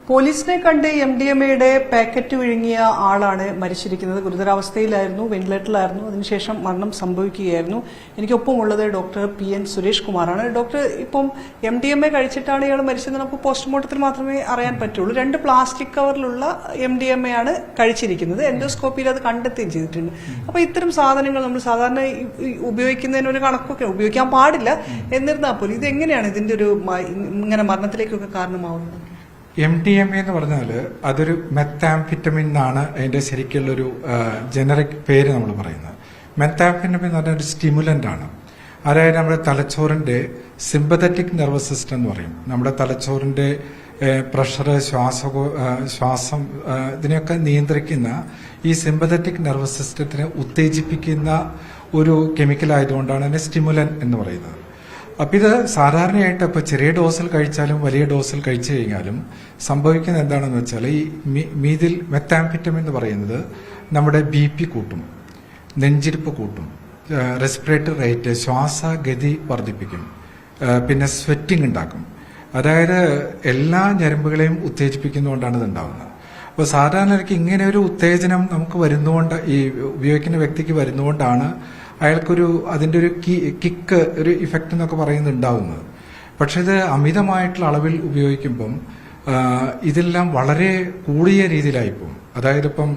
പോലീസിനെ കണ്ട് MDMA packet വിഴുങ്ങിയ ആളാണ് മരിച്ചിരിക്കുന്നത്. ഗുരുതരാവസ്ഥയിലായിരുന്നു, വെന്റിലേറ്ററിലായിരുന്നു. അതിനുശേഷം മരണം സംഭവിക്കുകയായിരുന്നു. എനിക്കൊപ്പമുള്ളത് ഡോക്ടർ PN സുരേഷ് കുമാറാണ്. ഡോക്ടർ, ഇപ്പം MDMA കഴിച്ചിട്ടാണ് ഇയാൾ മരിച്ചത് നമുക്ക് പോസ്റ്റ്മോർട്ടത്തിൽ മാത്രമേ അറിയാൻ പറ്റുള്ളൂ. 2 പ്ലാസ്റ്റിക് കവറിലുള്ള MDMA ആണ് കഴിച്ചിരിക്കുന്നത്. എൻഡോസ്കോപ്പിയിൽ അത് കണ്ടെത്തുകയും ചെയ്തിട്ടുണ്ട്. അപ്പൊ ഇത്തരം സാധനങ്ങൾ നമ്മൾ സാധാരണ ഉപയോഗിക്കുന്നതിന് ഒരു കണക്കൊക്കെ ഉപയോഗിക്കാൻ പാടില്ല. എന്നിരുന്നാൽ പോലും ഇതെങ്ങനെയാണ് ഇതിന്റെ ഒരു ഇങ്ങനെ മരണത്തിലേക്കൊക്കെ കാരണമാവുന്നത്? MDMA എന്ന് പറഞ്ഞാൽ അതൊരു മെത്താംഫിറ്റമിൻ എന്നാണ് അതിന്റെ ശരിക്കുള്ളൊരു ജനറിക് പേര് നമ്മൾ പറയുന്നത്. മെത്താംഫിറ്റമിൻ എന്ന് പറഞ്ഞാൽ ഒരു സ്റ്റിമുലന്റ് ആണ്. അതായത് നമ്മുടെ തലച്ചോറിന്റെ സിമ്പതറ്റിക് നെർവസ് സിസ്റ്റം എന്ന് പറയും. നമ്മുടെ തലച്ചോറിന്റെ പ്രഷർ, ശ്വാസം ഇതിനെയൊക്കെ നിയന്ത്രിക്കുന്ന ഈ സിമ്പതറ്റിക് നെർവസ് സിസ്റ്റത്തിനെ ഉത്തേജിപ്പിക്കുന്ന ഒരു കെമിക്കൽ ആയതുകൊണ്ടാണ് അതിനെ സ്റ്റിമുലൻ എന്ന് പറയുന്നത്. അപ്പൊ ഇത് സാധാരണയായിട്ട് ഇപ്പൊ ചെറിയ ഡോസിൽ കഴിച്ചാലും വലിയ ഡോസിൽ കഴിച്ചു കഴിഞ്ഞാലും സംഭവിക്കുന്നത് എന്താണെന്ന് വെച്ചാൽ ഈ മീതിൽ മെത്താംഫിറ്റമിൻ എന്ന് പറയുന്നത് നമ്മുടെ BP കൂട്ടും, നെഞ്ചിരിപ്പ് കൂട്ടും, റെസ്പിറേറ്ററി റേറ്റ്, ശ്വാസഗതി വർദ്ധിപ്പിക്കും, പിന്നെ സ്വെറ്റിംഗ് ഉണ്ടാക്കും. അതായത് എല്ലാ ഞരമ്പുകളെയും ഉത്തേജിപ്പിക്കുന്നതുകൊണ്ടാണ് ഇത് ഉണ്ടാവുന്നത്. അപ്പോൾ സാധാരണക്ക് ഇങ്ങനെ ഒരു ഉത്തേജനം നമുക്ക് വരുന്നതുകൊണ്ട്, ഈ ഉപയോഗിക്കുന്ന വ്യക്തിക്ക് വരുന്നതുകൊണ്ടാണ് അയാൾക്കൊരു അതിന്റെ ഒരു കിക്ക്, ഒരു ഇഫക്റ്റ് എന്നൊക്കെ പറയുന്നത് ഉണ്ടാവുന്നത്. പക്ഷെ ഇത് അമിതമായിട്ടുള്ള അളവിൽ ഉപയോഗിക്കുമ്പം ഇതെല്ലാം വളരെ കൂടിയ രീതിയിലായിപ്പോകും. അതായത് ഇപ്പം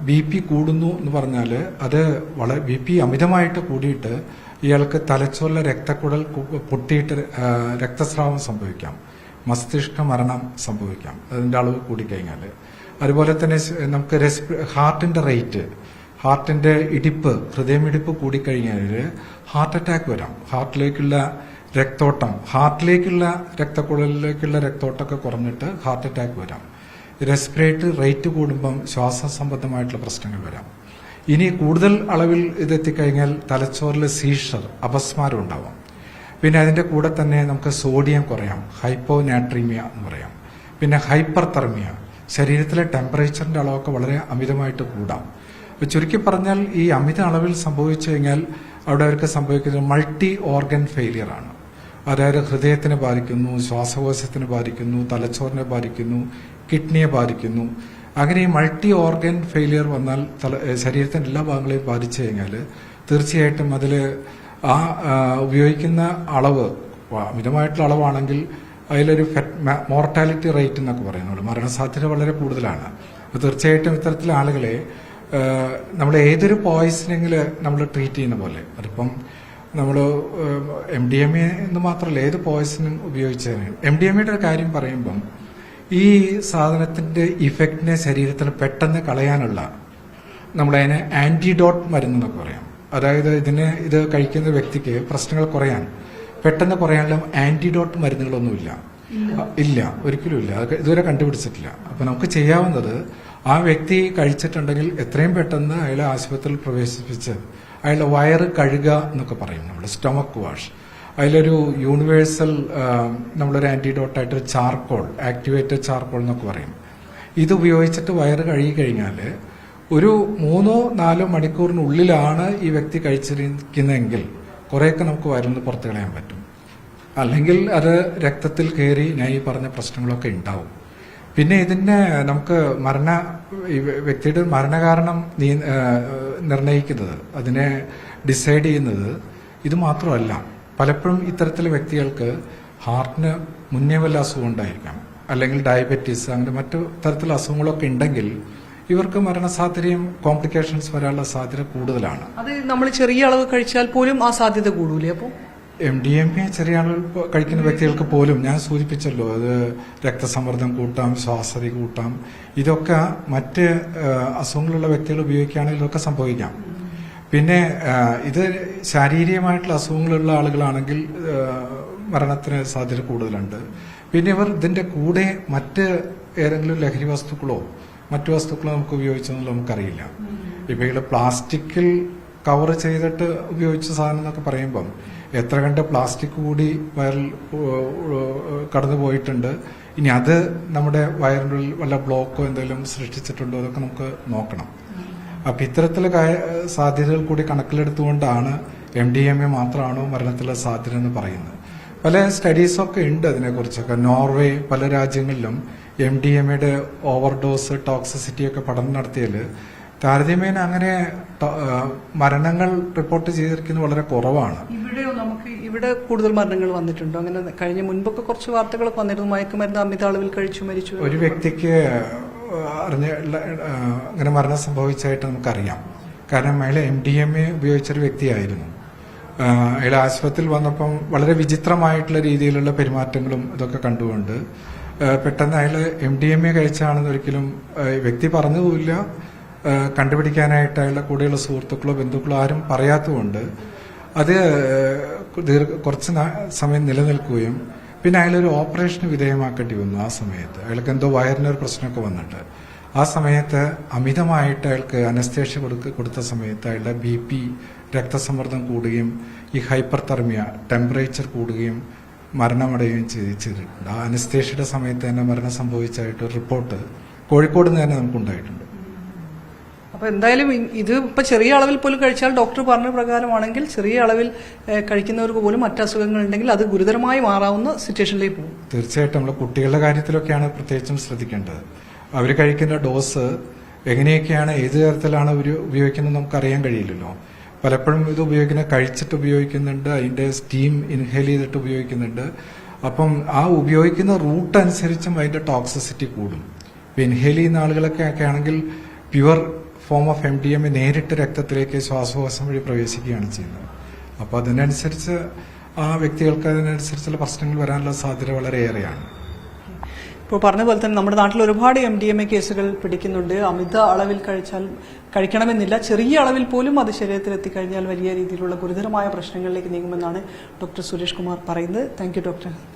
BP കൂടുന്നു എന്ന് പറഞ്ഞാൽ അത് വളരെ BP അമിതമായിട്ട് കൂടിയിട്ട് ഇയാൾക്ക് തലച്ചോറിലെ രക്തക്കുഴൽ പൊട്ടിയിട്ട് രക്തസ്രാവം സംഭവിക്കാം, മസ്തിഷ്ക മരണം സംഭവിക്കാം അതിന്റെ അളവ് കൂടിക്കഴിഞ്ഞാൽ. അതുപോലെ തന്നെ നമുക്ക് ഹാർട്ടിന്റെ ഇടിപ്പ്, ഹൃദയമിടിപ്പ് കൂടിക്കഴിഞ്ഞാൽ ഹാർട്ട് അറ്റാക്ക് വരാം. ഹാർട്ടിലേക്കുള്ള രക്തക്കുഴലിലേക്കുള്ള രക്തോട്ടമൊക്കെ കുറഞ്ഞിട്ട് ഹാർട്ട് അറ്റാക്ക് വരാം. റെസ്പിറേറ്ററി റേറ്റ് കൂടുമ്പം ശ്വാസ സംബന്ധമായിട്ടുള്ള പ്രശ്നങ്ങൾ വരാം. ഇനി കൂടുതൽ അളവിൽ ഇതെത്തിക്കഴിഞ്ഞാൽ തലച്ചോറിൽ സീഷർ, അപസ്മാരം ഉണ്ടാവാം. പിന്നെ അതിന്റെ കൂടെ തന്നെ നമുക്ക് സോഡിയം കുറയാം, ഹൈപ്പോനാട്രീമിയ എന്ന് പറയാം. പിന്നെ ഹൈപ്പർ തെർമിയ, ശരീരത്തിലെ ടെമ്പറേച്ചറിന്റെ അളവൊക്കെ വളരെ അമിതമായിട്ട് കൂടാം. ചുരുക്കി പറഞ്ഞാൽ ഈ അമിത അളവിൽ സംഭവിച്ചു കഴിഞ്ഞാൽ അവിടെ അവർക്ക് സംഭവിക്കുന്നത് മൾട്ടി ഓർഗൻ ഫെയിലിയർ ആണ്. അതായത് ഹൃദയത്തിനെ ബാധിക്കുന്നു, ശ്വാസകോശത്തിനെ ബാധിക്കുന്നു, തലച്ചോറിനെ ബാധിക്കുന്നു, കിഡ്നിയെ ബാധിക്കുന്നു. അങ്ങനെ ഈ മൾട്ടി ഓർഗൻ ഫെയിലിയർ വന്നാൽ ശരീരത്തിന്റെ എല്ലാ ഭാഗങ്ങളെയും ബാധിച്ചു കഴിഞ്ഞാൽ തീർച്ചയായിട്ടും അതിൽ ആ ഉപയോഗിക്കുന്ന അളവ് അമിതമായിട്ടുള്ള അളവാണെങ്കിൽ അതിലൊരു മോർട്ടാലിറ്റി റേറ്റ് എന്നൊക്കെ പറയുന്നുള്ളൂ, മരണസാധ്യത വളരെ കൂടുതലാണ്. തീർച്ചയായിട്ടും ഇത്തരത്തിലുള്ള ആളുകളെ നമ്മൾ ഏതൊരു പോയിസണിങ്ങിൽ നമ്മൾ ട്രീറ്റ് ചെയ്യുന്ന പോലെ, അതിപ്പം നമ്മൾ MDMA എന്ന് മാത്രമല്ല ഏത് പോയിസണിങ് ഉപയോഗിച്ചാലും MDMAയുടെ കാര്യം പറയുമ്പം ഈ സാധനത്തിന്റെ ഇഫക്റ്റിനെ ശരീരത്തിൽ പെട്ടെന്ന് കളയാനുള്ള നമ്മളതിനെ ആന്റിഡോട്ട് മരുന്ന് എന്നൊക്കെ പറയാം. അതായത് ഇത് കഴിക്കുന്ന വ്യക്തിക്ക് പ്രശ്നങ്ങൾ പെട്ടെന്ന് കുറയാനുള്ള ആന്റിഡോട്ട് മരുന്നുകളൊന്നുമില്ല, ഒരിക്കലും ഇല്ല. അത് ഇതുവരെ കണ്ടുപിടിച്ചിട്ടില്ല. അപ്പൊ നമുക്ക് ചെയ്യാവുന്നത് ആ വ്യക്തി കഴിച്ചിട്ടുണ്ടെങ്കിൽ എത്രയും പെട്ടെന്ന് അയാളെ ആശുപത്രിയിൽ പ്രവേശിപ്പിച്ച് അയാളുടെ വയറ് കഴുകുക എന്നൊക്കെ പറയും നമ്മൾ, സ്റ്റൊമക്ക് വാഷ്. അതിലൊരു യൂണിവേഴ്സൽ നമ്മളൊരു ആന്റിഡോട്ടായിട്ടൊരു ചാർക്കോൾ, ആക്ടിവേറ്റഡ് ചാർക്കോൾ എന്നൊക്കെ പറയും. ഇത് ഉപയോഗിച്ചിട്ട് വയറ് കഴുകി കഴിഞ്ഞാൽ ഒരു 3-4 മണിക്കൂറിനുള്ളിലാണ് ഈ വ്യക്തി കഴിച്ചിരിക്കുന്നതെങ്കിൽ കുറേയൊക്കെ നമുക്ക് വയറിന് പുറത്തു കളയാൻ പറ്റും. അല്ലെങ്കിൽ അത് രക്തത്തിൽ കയറി ഞാൻ ഈ പറഞ്ഞ പ്രശ്നങ്ങളൊക്കെ ഉണ്ടാവും. പിന്നെ ഇതിന് നമുക്ക് വ്യക്തിയുടെ മരണകാരണം നിർണയിക്കുന്നത്, അതിനെ ഡിസൈഡ് ചെയ്യുന്നത് ഇത് മാത്രമല്ല. പലപ്പോഴും ഇത്തരത്തിലെ വ്യക്തികൾക്ക് ഹാർട്ടിന് മുന്നേ വല്ല അസുഖം ഉണ്ടായിരിക്കാം, അല്ലെങ്കിൽ ഡയബറ്റീസ്, അങ്ങനെ മറ്റു തരത്തിലുള്ള അസുഖങ്ങളൊക്കെ ഉണ്ടെങ്കിൽ ഇവർക്ക് മരണസാധ്യതയും കോംപ്ലിക്കേഷൻസ് വരാനുള്ള സാധ്യത കൂടുതലാണ്. അത് നമ്മൾ ചെറിയ അളവ് കഴിച്ചാൽ പോലും ആ സാധ്യത കൂടൂലേ? അപ്പോൾ MDMA ചെറിയ ആളുകൾ കഴിക്കുന്ന വ്യക്തികൾക്ക് പോലും ഞാൻ സൂചിപ്പിച്ചല്ലോ, അത് രക്തസമ്മർദ്ദം കൂട്ടാം, ശ്വാസതി കൂട്ടാം. ഇതൊക്കെ മറ്റ് അസുഖങ്ങളുള്ള വ്യക്തികൾ ഉപയോഗിക്കുകയാണെങ്കിൽ ഇതൊക്കെ സംഭവിക്കാം. പിന്നെ ഇത് ശാരീരികമായിട്ടുള്ള അസുഖങ്ങളുള്ള ആളുകളാണെങ്കിൽ മരണത്തിന് സാധ്യത കൂടുതലുണ്ട്. പിന്നെ ഇവർ ഇതിന്റെ കൂടെ മറ്റ് ഏതെങ്കിലും ലഹരി വസ്തുക്കളോ മറ്റു വസ്തുക്കളോ നമുക്ക് ഉപയോഗിച്ചെന്നുള്ള നമുക്കറിയില്ല. ഇപ്പൊ ഇവിടെ പ്ലാസ്റ്റിക്കിൽ കവർ ചെയ്തിട്ട് ഉപയോഗിച്ച സാധനം എന്നൊക്കെ പറയുമ്പം എത്ര കണ്ട് പ്ലാസ്റ്റിക് കൂടി വയറിൽ കടന്നു പോയിട്ടുണ്ട്. ഇനി അത് നമ്മുടെ വയറിൻ്റെ ഉള്ളിൽ വല്ല ബ്ലോക്കോ എന്തെങ്കിലും സൃഷ്ടിച്ചിട്ടുണ്ടോ അതൊക്കെ നമുക്ക് നോക്കണം. അപ്പൊ ഇത്തരത്തിലെ സാധ്യതകൾ കൂടി കണക്കിലെടുത്തുകൊണ്ടാണ് MDMA മാത്രമാണോ മരണത്തിലുള്ള സാധ്യത എന്ന് പറയുന്നത്. പല സ്റ്റഡീസൊക്കെ ഉണ്ട് അതിനെക്കുറിച്ചൊക്കെ. നോർവേ പല രാജ്യങ്ങളിലും MDMAയുടെ ഓവർഡോസ് ടോക്സിസിറ്റി ഒക്കെ പഠനം നടത്തിയാൽ താരതമ്യേന അങ്ങനെ മരണങ്ങൾ റിപ്പോർട്ട് ചെയ്തിരിക്കുന്നത് വളരെ കുറവാണ്. ഇവിടെ കൂടുതൽ മരണങ്ങൾ വന്നിട്ടുണ്ടോ? അങ്ങനെ കഴിഞ്ഞ മുൻപൊക്കെ കുറച്ച് വാർത്തകളൊക്കെ വന്നിരുന്നു, മയക്കുമരുന്ന് അമിത അളവിൽ കഴിച്ചു മരിച്ചു. ഒരു വ്യക്തിക്ക് അങ്ങനെ മരണം സംഭവിച്ചതായിട്ട് നമുക്കറിയാം. കാരണം അയാൾ MDMA ഉപയോഗിച്ചൊരു വ്യക്തിയായിരുന്നു. അയാൾ ആശുപത്രിയിൽ വന്നപ്പം വളരെ വിചിത്രമായിട്ടുള്ള രീതിയിലുള്ള പെരുമാറ്റങ്ങളും ഇതൊക്കെ കണ്ടുകൊണ്ട് പെട്ടെന്ന് അയാൾ MDMA കഴിച്ചാണെന്ന് ഒരിക്കലും വ്യക്തി പറഞ്ഞതുമില്ല. കണ്ടുപിടിക്കാനായിട്ട് അയാളുടെ കൂടെയുള്ള സുഹൃത്തുക്കളോ ബന്ധുക്കളോ ആരും പറയാത്തതുകൊണ്ട് അത് കുറച്ച് സമയം നിലനിൽക്കുകയും പിന്നെ അയാളൊരു ഓപ്പറേഷന് വിധേയമാക്കേണ്ടി വന്നു. ആ സമയത്ത് അയാൾക്ക് എന്തോ വയറിനൊരു പ്രശ്നമൊക്കെ വന്നിട്ട് ആ സമയത്ത് അമിതമായിട്ട് അയാൾക്ക് അനസ്തേഷ്യ കൊടുത്ത സമയത്ത് അയാളുടെ BP രക്തസമ്മർദ്ദം കൂടുകയും ഈ ഹൈപ്പർതെർമിയ ടെമ്പറേച്ചർ കൂടുകയും മരണമടയുകയും ചെയ്തിട്ടുണ്ട്. ആ അനസ്തേഷ്യയുടെ സമയത്ത് തന്നെ മരണം സംഭവിച്ചായിട്ട് റിപ്പോർട്ട് കോഴിക്കോട് നിന്ന് തന്നെ നമുക്കുണ്ടായിട്ടുണ്ട്. അപ്പൊ എന്തായാലും ഇത് ഇപ്പൊ ചെറിയ അളവിൽ പോലും കഴിച്ചാൽ ഡോക്ടർ പറഞ്ഞ പ്രകാരമാണെങ്കിൽ ചെറിയ അളവിൽ കഴിക്കുന്നവർക്ക് പോലും മറ്റ് അസുഖങ്ങൾ ഉണ്ടെങ്കിൽ അത് ഗുരുതരമായി മാറാവുന്ന സിറ്റുവേഷനിലേക്ക് പോകും. തീർച്ചയായിട്ടും നമ്മൾ കുട്ടികളുടെ കാര്യത്തിലൊക്കെയാണ് പ്രത്യേകിച്ചും ശ്രദ്ധിക്കേണ്ടത്. അവർ കഴിക്കുന്ന ഡോസ് എങ്ങനെയൊക്കെയാണ് ഏത് തരത്തിലാണ് അവർ ഉപയോഗിക്കുന്നത് നമുക്കറിയാൻ കഴിയില്ലല്ലോ. പലപ്പോഴും ഇത് കഴിച്ചിട്ട് ഉപയോഗിക്കുന്നുണ്ട്, അതിന്റെ സ്റ്റീം ഇൻഹേൽ ചെയ്തിട്ട് ഉപയോഗിക്കുന്നുണ്ട്. അപ്പം ആ ഉപയോഗിക്കുന്ന റൂട്ട് അനുസരിച്ചും അതിന്റെ ടോക്സിസിറ്റി കൂടും. ഇപ്പൊ ഇൻഹേൽ ചെയ്യുന്ന ആളുകളൊക്കെ ആണെങ്കിൽ പ്യുവർ ഫോം ഓഫ് MDMA നേരിട്ട് രക്തത്തിലേക്ക് ശ്വാസകോശം വഴി പ്രവേശിക്കുകയാണ് ചെയ്യുന്നത്. അപ്പോൾ അതിനനുസരിച്ച് ആ വ്യക്തികൾക്ക് അതിനനുസരിച്ചുള്ള പ്രശ്നങ്ങൾ വരാനുള്ള സാധ്യത വളരെയേറെയാണ്. ഇപ്പോൾ പറഞ്ഞ പോലെ തന്നെ നമ്മുടെ നാട്ടിൽ ഒരുപാട് MDMA കേസുകൾ പിടിക്കുന്നുണ്ട്. അമിത അളവിൽ കഴിക്കണമെന്നില്ല, ചെറിയ അളവിൽ പോലും അത് ശരീരത്തിൽ എത്തിക്കഴിഞ്ഞാൽ വലിയ രീതിയിലുള്ള ഗുരുതരമായ പ്രശ്നങ്ങളിലേക്ക് നീങ്ങുമെന്നാണ് ഡോക്ടർ സുരേഷ് കുമാർ പറയുന്നത്. Thank you doctor.